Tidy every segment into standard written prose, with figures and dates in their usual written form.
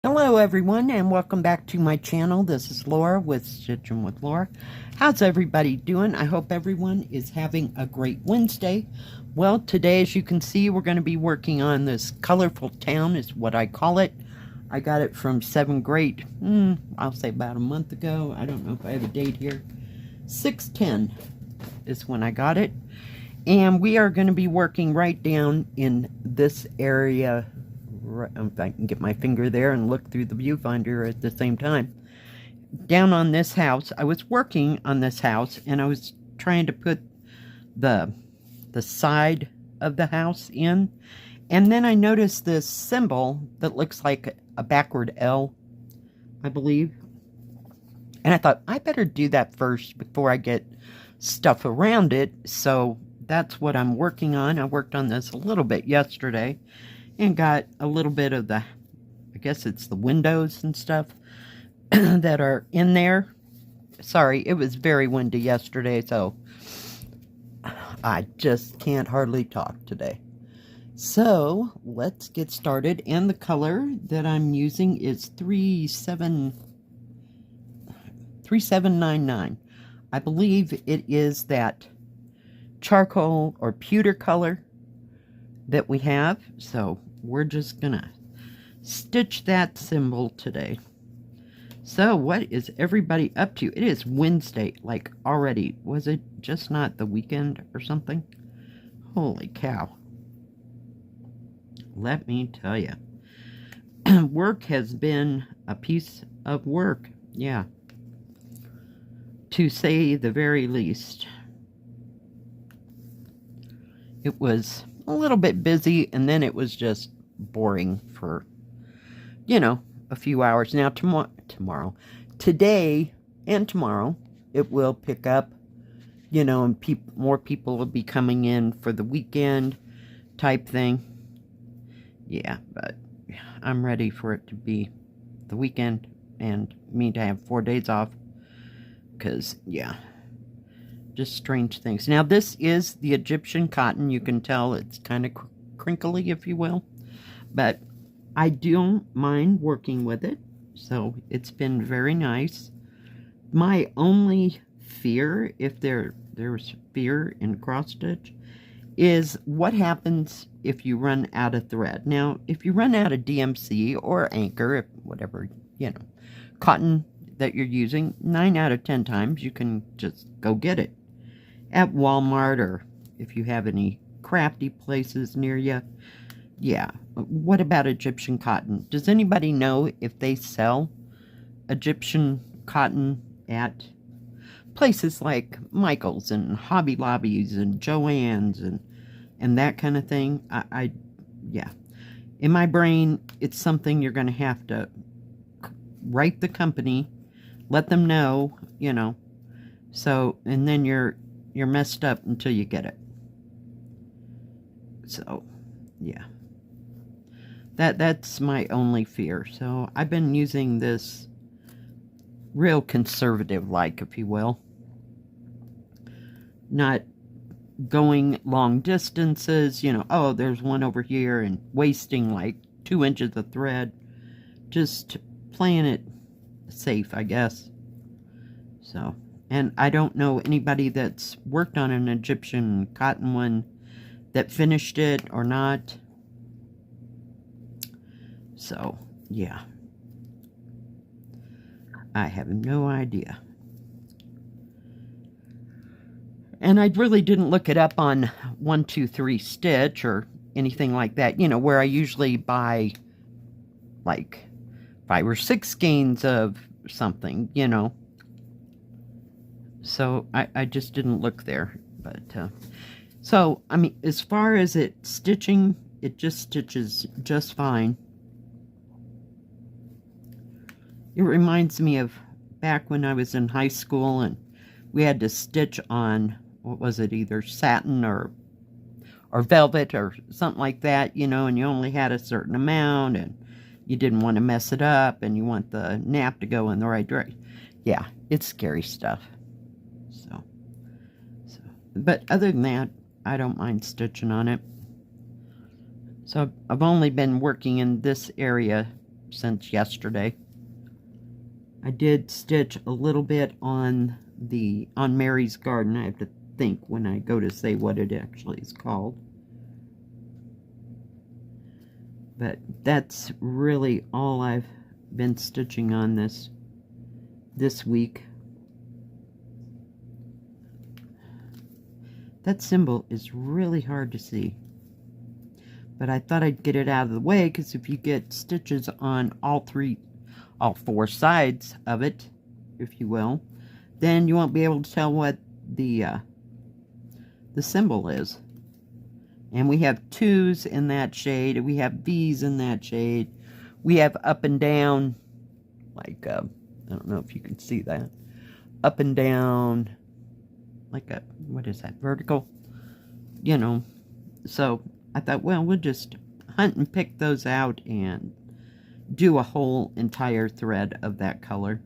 Hello everyone and welcome back to my channel. This is Laura with Stitchin with Laura. How's everybody doing? I hope everyone is having a great Wednesday. Well, today as you can see we're going to be working on this colorful town is what I call it. I got it from SevenGreat, I'll say about a month ago. I don't know if I have a date here. 6/10 is when I got it. And we are going to be working right down in this area. If I can get my finger there and look through the viewfinder at the same time. Down on this house, I was working on this house and I was trying to put the side of the house in. And then I noticed this symbol that looks like a backward L, I believe. And I thought, I better do that first before I get stuff around it. So that's what I'm working on. I worked on this a little bit yesterday. And got a little bit of the, I guess it's the windows and stuff that are in there. Sorry, it was very windy yesterday, so I just can't hardly talk today. So, let's get started. And the color that I'm using is 3799. I believe it is that charcoal or pewter color that we have. So, we're just gonna stitch that symbol today. So what is everybody up to? It is Wednesday, like already. Was it just not the weekend or something? Holy cow. Let me tell you. Work has been a piece of work. Yeah. To say the very least. It was a little bit busy, and then it was just boring for, you know, a few hours. Now, today and tomorrow, it will pick up, you know, and more people will be coming in for the weekend type thing. Yeah, but I'm ready for it to be the weekend and me to have 4 days off because, yeah. Just strange things. Now, this is the Egyptian cotton. You can tell it's kind of crinkly, if you will. But I don't mind working with it. So, it's been very nice. My only fear, if there's fear in cross-stitch, is what happens if you run out of thread. Now, if you run out of DMC or anchor, whatever, you know, cotton that you're using, 9 out of 10 times you can just go get it at Walmart, or if you have any crafty places near you. Yeah. What about Egyptian cotton? Does anybody know if they sell Egyptian cotton at places like Michael's and Hobby Lobbies and Joann's and that kind of thing? Yeah. In my brain, it's something you're going to have to write the company, let them know, you know. So, and then you're messed up until you get it. So, yeah. That's my only fear. So, I've been using this real conservative-like, if you will. Not going long distances, you know, oh, there's one over here, and wasting like 2 inches of thread. Just playing it safe, I guess. So, and I don't know anybody that's worked on an Egyptian cotton one that finished it or not. So, yeah. I have no idea. And I really didn't look it up on 123 Stitch or anything like that, you know, where I usually buy like 5 or 6 skeins of something, you know. So, I just didn't look there. But, so, I mean, as far as it stitching, it just stitches just fine. It reminds me of back when I was in high school and we had to stitch on, what was it, either satin or velvet or something like that, you know, and you only had a certain amount and you didn't want to mess it up and you want the nap to go in the right direction. Yeah, it's scary stuff. But other than that, I don't mind stitching on it. So I've only been working in this area since yesterday. I did stitch a little bit on Mary's garden. I have to think when I go to say what it actually is called. But that's really all I've been stitching on this week. That symbol is really hard to see. But I thought I'd get it out of the way, because if you get stitches on all four sides of it, if you will, then you won't be able to tell what the symbol is. And we have 2s in that shade, we have V's in that shade, we have up and down, like, I don't know if you can see that, up and down, like a, what is that, vertical, you know. So I thought, well, we'll just hunt and pick those out and do a whole entire thread of that color,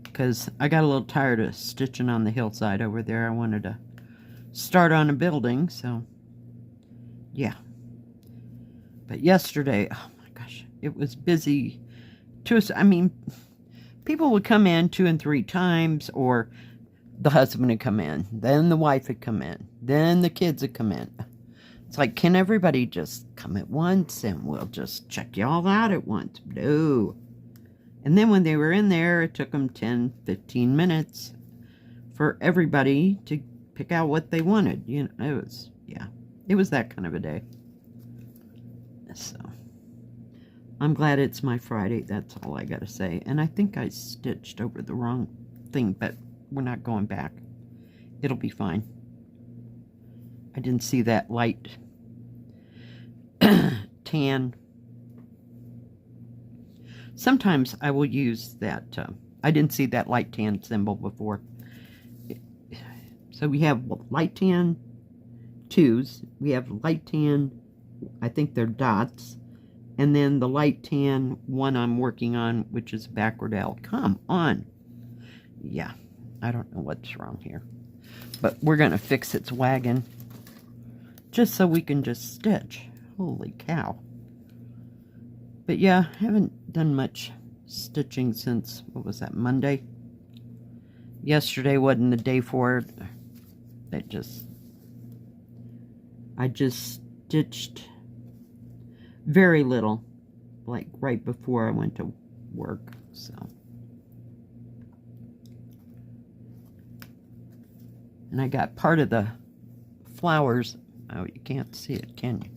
because I got a little tired of stitching on the hillside over there. I wanted to start on a building, so yeah. But yesterday, oh my gosh, it was busy. I mean, people would come in 2 and 3 times, or the husband would come in, then the wife would come in, then the kids would come in. It's like, can everybody just come at once and we'll just check you all out at once? No. And then when they were in there, it took them 10, 15 minutes for everybody to pick out what they wanted. You know, it was, yeah, it was that kind of a day. So, I'm glad it's my Friday. That's all I gotta say. And I think I stitched over the wrong thing, but we're not going back. It'll be fine. I didn't see that light tan. Sometimes I will use that. I didn't see that light tan symbol before. So we have light tan 2s. We have light tan, I think they're dots. And then the light tan one I'm working on, which is backward L. Come on. Yeah, I don't know what's wrong here. But we're going to fix its wagon, just so we can just stitch. Holy cow. But yeah, I haven't done much stitching since, what was that, Monday? Yesterday wasn't the day for it. I just stitched very little, like right before I went to work, so. And I got part of the flowers. Oh, you can't see it, can you?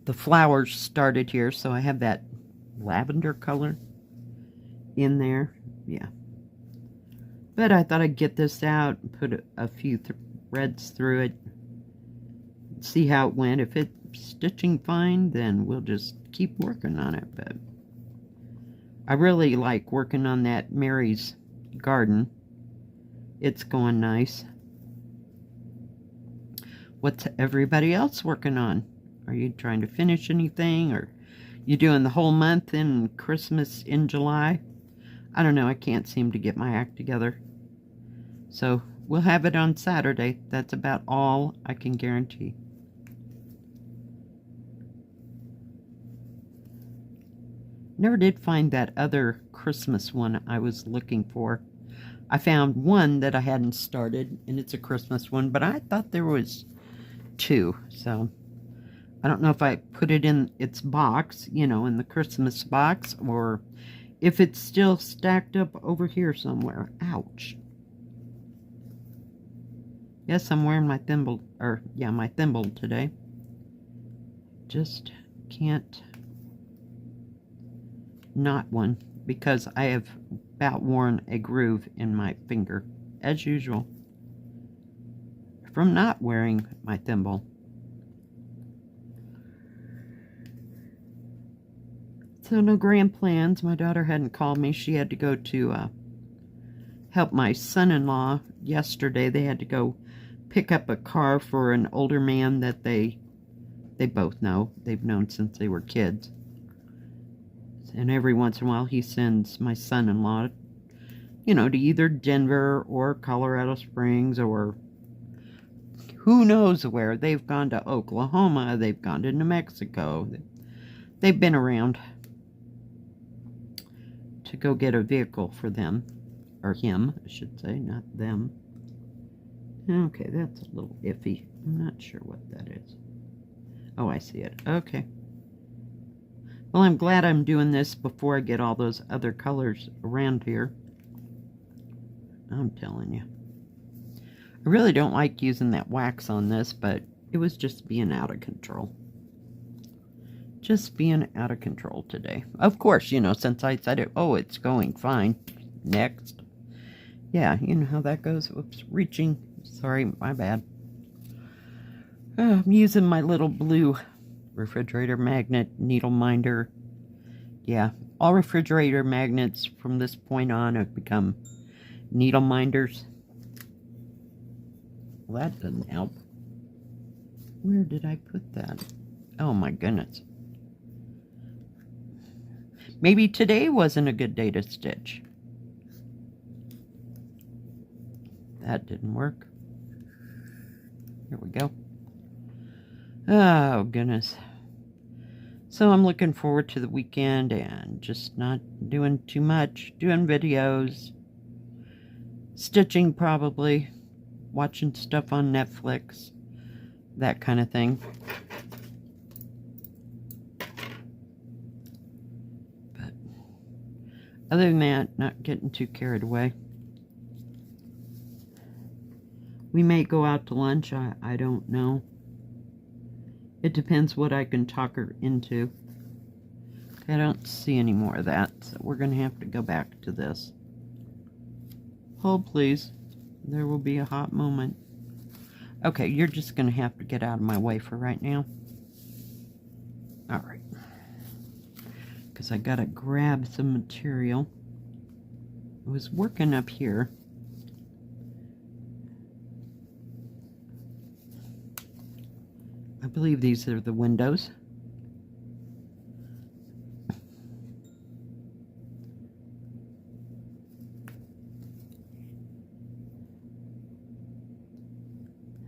The flowers started here, so I have that lavender color in there. Yeah. But I thought I'd get this out and put a few threads through it. See how it went. If it's stitching fine, then we'll just keep working on it. But I really like working on that Mary's garden. It's going nice. What's everybody else working on? Are you trying to finish anything, or you doing the whole month and Christmas in July? I don't know. I can't seem to get my act together. So we'll have it on Saturday. That's about all I can guarantee. Never did find that other Christmas one I was looking for. I found one that I hadn't started, and it's a Christmas one, but I thought there was 2, so I don't know if I put it in its box, you know, in the Christmas box, or if it's still stacked up over here somewhere. Ouch. Yes, I'm wearing my thimble, my thimble today. Just can't not one, because I have about worn a groove in my finger, as usual, from not wearing my thimble. So no grand plans. My daughter hadn't called me. She had to go to help my son-in-law yesterday. They had to go pick up a car for an older man that they both know. They've known since they were kids. And every once in a while he sends my son-in-law, you know, to either Denver or Colorado Springs or who knows where. They've gone to Oklahoma. They've gone to New Mexico. They've been around. to go get a vehicle for them, or him, I should say, not them. Okay, that's a little iffy. I'm not sure what that is. Oh, I see it. Okay. Well, I'm glad I'm doing this before I get all those other colors around here. I'm telling you. I really don't like using that wax on this, but it was just being out of control. Just being out of control today. Of course, you know, since I said it, oh, it's going fine. Next. Yeah, you know how that goes. Oops, reaching. Sorry, my bad. I'm using my little blue refrigerator magnet needle minder. Yeah, all refrigerator magnets from this point on have become needle minders. Well, that doesn't help. Where did I put that? Oh my goodness. Maybe today wasn't a good day to stitch. That didn't work. Here we go. Oh goodness. So I'm looking forward to the weekend and just not doing too much. Doing videos. Stitching probably. Watching stuff on Netflix. That kind of thing. But other than that, not getting too carried away. We may go out to lunch. I don't know. It depends what I can talk her into. I don't see any more of that, so we're going to have to go back to this. Hold, please. There will be a hot moment. Okay, you're just going to have to get out of my way for right now. Alright. Because I got to grab some material. I was working up here. I believe these are the windows.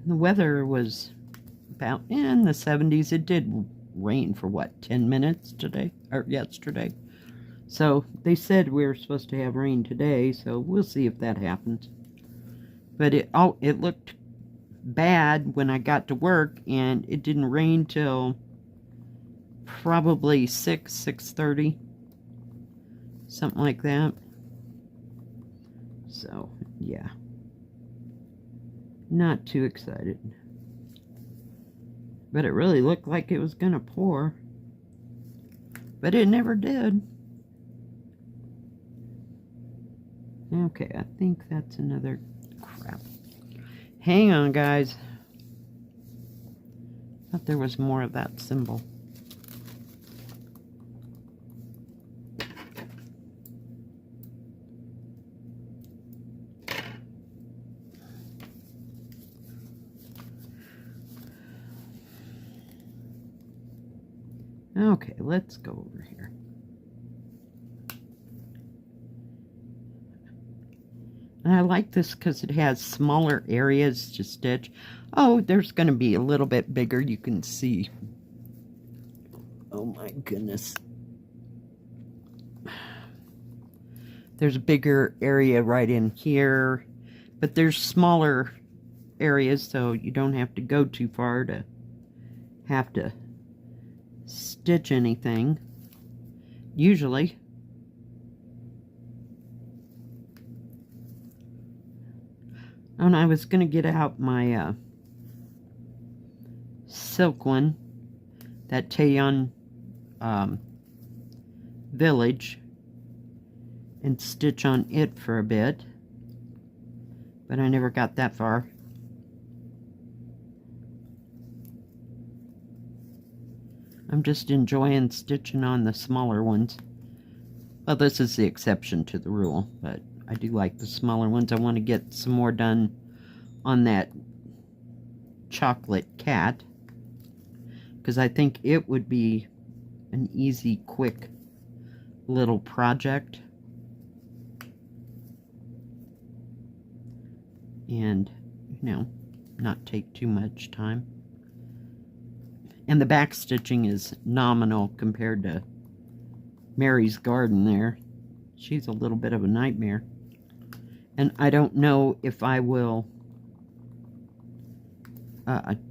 The weather was about in the 70s. It did rain for what, 10 minutes today or yesterday. So they said we were supposed to have rain today, so we'll see if that happens. But it looked bad when I got to work, and it didn't rain till probably 6:30, something like that. So yeah, not too excited, but it really looked like it was gonna pour, but it never did. Okay, I think that's another crap. Hang on, guys. Thought there was more of that symbol. Okay, let's go over here. And I like this because it has smaller areas to stitch. Oh, there's going to be a little bit bigger. You can see. Oh my goodness. There's a bigger area right in here. But there's smaller areas, so you don't have to go too far to have to stitch anything. Usually. And I was going to get out my silk one, that Taeyeon Village, and stitch on it for a bit, but I never got that far. I'm just enjoying stitching on the smaller ones. Well, this is the exception to the rule, but I do like the smaller ones. I want to get some more done on that chocolate cat, because I think it would be an easy, quick little project. And, you know, not take too much time. And the back stitching is nominal compared to Mary's Garden there. She's a little bit of a nightmare. And I don't know if I will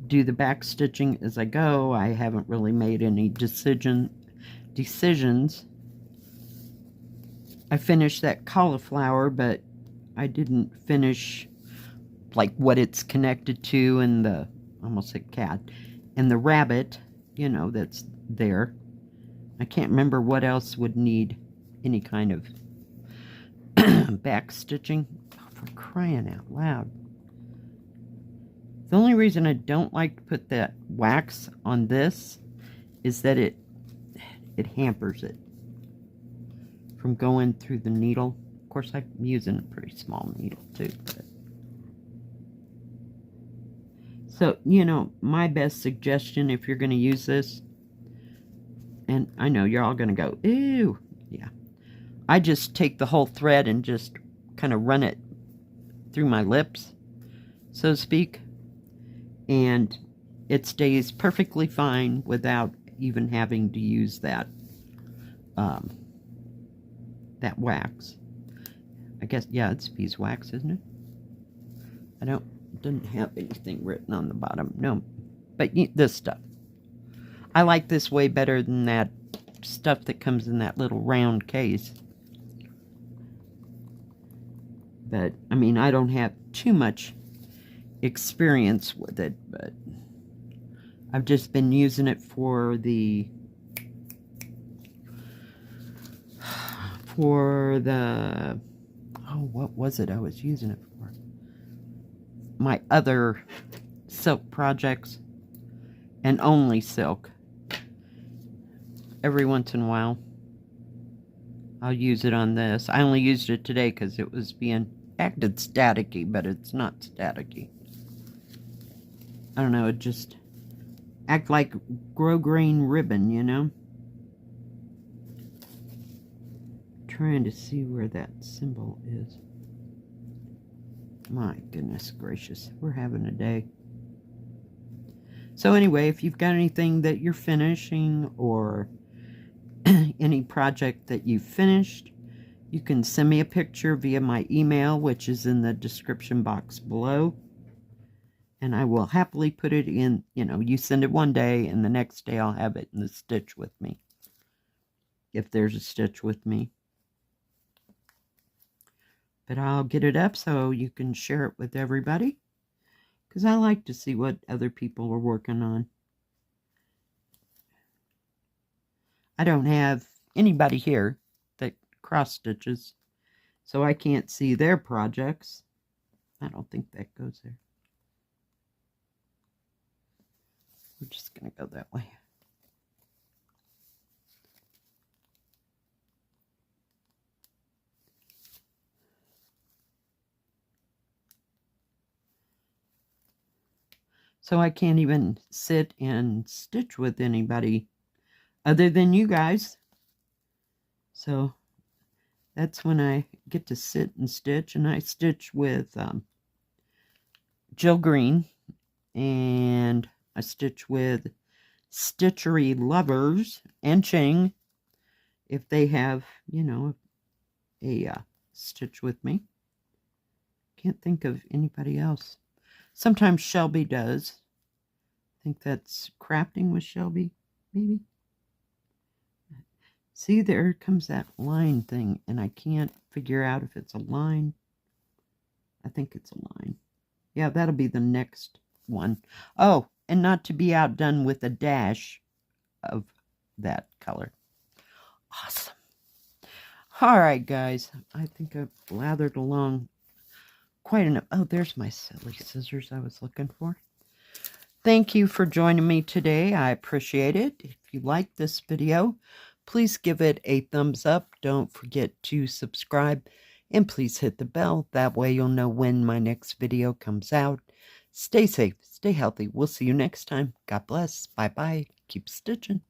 do the back stitching as I go. I haven't really made any decisions. I finished that cauliflower, but I didn't finish like what it's connected to, and the, I almost said cat, and the rabbit, you know, that's there. I can't remember what else would need any kind of back stitching. Oh, for crying out loud. The only reason I don't like to put that wax on this is that it hampers it from going through the needle. Of course, I'm using a pretty small needle too. But. So, you know, my best suggestion if you're going to use this, and I know you're all going to go, ew, yeah. I just take the whole thread and just kind of run it through my lips, so to speak, and it stays perfectly fine without even having to use that that wax. I guess, yeah, it's beeswax, isn't it? I didn't have anything written on the bottom. No, but this stuff. I like this way better than that stuff that comes in that little round case. But, I mean, I don't have too much experience with it, but I've just been using it for the oh, what was it I was using it for? My other silk projects, and only silk. Every once in a while I'll use it on this. I only used it today because it was being acted staticky, but it's not staticky. I don't know, it just act like grosgrain ribbon, you know? Trying to see where that symbol is. My goodness gracious, we're having a day. So anyway, if you've got anything that you're finishing, or any project that you've finished, you can send me a picture via my email, which is in the description box below. And I will happily put it in, you know, you send it one day, and the next day I'll have it in the stitch with me. If there's a stitch with me. But I'll get it up so you can share it with everybody, because I like to see what other people are working on. I don't have anybody here that cross stitches, so I can't see their projects. I don't think that goes there. We're just going to go that way. So I can't even sit and stitch with anybody other than you guys. So that's when I get to sit and stitch. And I stitch with Jill Green. And I stitch with Stitchery Lovers and Ching, if they have, you know, a stitch with me. Can't think of anybody else. Sometimes Shelby does. I think that's crafting with Shelby, maybe. See, there comes that line thing, and I can't figure out if it's a line. I think it's a line. Yeah, that'll be the next one. Oh, and not to be outdone with a dash of that color. Awesome. All right, guys. I think I've lathered along quite enough. Oh, there's my silly scissors I was looking for. Thank you for joining me today. I appreciate it. If you like this video, please give it a thumbs up. Don't forget to subscribe, and please hit the bell. That way you'll know when my next video comes out. Stay safe, stay healthy. We'll see you next time. God bless. Bye-bye. Keep stitching.